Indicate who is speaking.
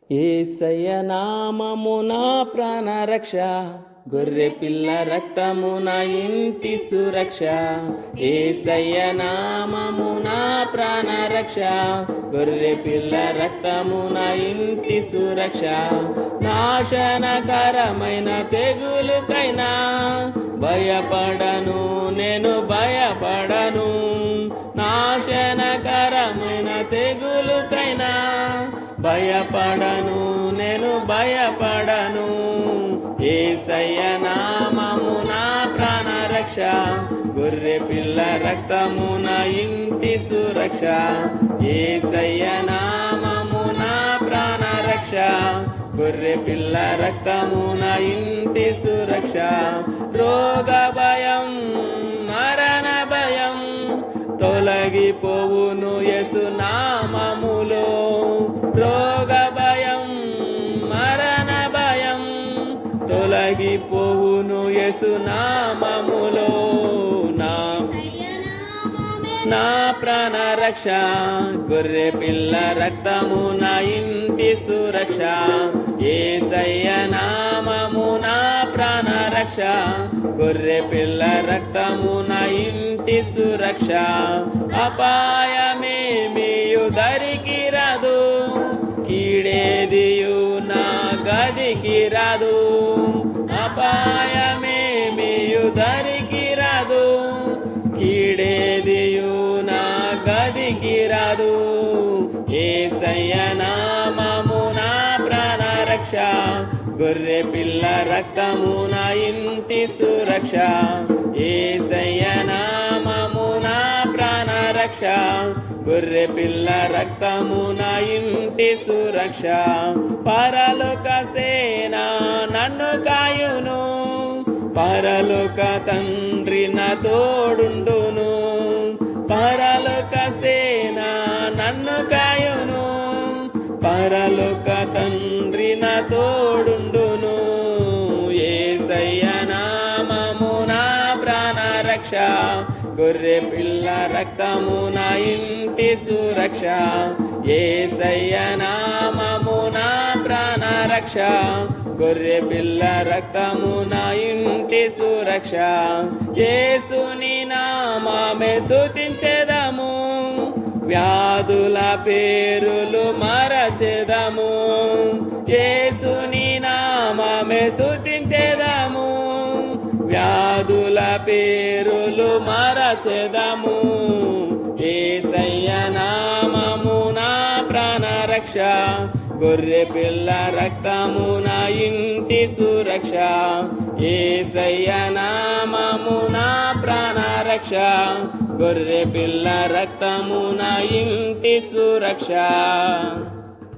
Speaker 1: యేసయ్య నామము నా ప్రాణ రక్ష, గొర్రె పిల్ల రక్తము నా ఇంటి సురక్ష. యేసయ్య నామము నా ప్రాణ రక్ష, గొర్రె పిల్ల రక్తము నా ఇంటి సురక్ష. నాశనకరమైన తెగులుకైనా భయపడను, నేను భయపడను. నాశనకరమైన తెగులుకైనా భయపడను, నేను భయపడను. యేసయ్య నామము నా ప్రాణ రక్ష, గొర్రె పిల్ల రక్తము నా ఇంటి సురక్ష. యేసయ్య నామము నా ప్రాణ రక్ష, గొర్రె పిల్ల రక్తము నా ఇంటి సురక్ష. రోగ భయం మరణ భయం తొలగిపోవును యేసు నామములో. రోగ భయం మరణ భయం తొలగిపోవును యేసు నామములో. నా ప్రాణ రక్ష, గొర్రె పిల్ల రక్తము నా ఇంటి సురక్ష. యేసయ్య నామము నా ప్రాణ రక్ష, గొర్రె పిల్ల రక్తము నా ఇంటి సురక్ష. అపాయమేమియు దరికి రాదు, కీడేదియు నా గదికి రాదు. అపాయమేమియు దరికి రాదు, కీడేదియు నా గదికి రాదు. యేసయ్య నామము నా ప్రాణ రక్ష, గొర్రె పిల్ల రక్తము నా ఇంటి సురక్ష. యేసయ్య నామము నా ప్రాణ రక్ష, గొర్రె పిల్ల రక్తము నా ఇంటి సురక్ష. పరలోక సేన నన్ను కాయును, పరలోక తండ్రి నా తోడుండును. పరలోక సేన నన్ను కాయును, పరలోక తండ్రి నా తోడుండును. యేసయ్య నామము నా ప్రాణ రక్ష, గొర్రె పిల్ల రక్తము నా ఇంటి సురక్ష. యేసయ్య నామము నా ప్రాణ రక్ష, గొర్రె పిల్ల రక్తము నా ఇంటి సురక్ష. యేసుని నామమే స్తుతించెదము, వ్యాధుల పేరులు మరచెదము. యేసుని నామమే స్తుతించెదము, వ్యాధుల పేరులు మరచెదము. యేసయ్య నామము నా ప్రాణ రక్ష, గొర్రె పిల్ల రక్తము నా ఇంటి సురక్ష. యేసయ్య నామము నా ప్రాణ రక్ష, గొర్రె పిల్ల రక్తము నా ఇంటి సురక్ష.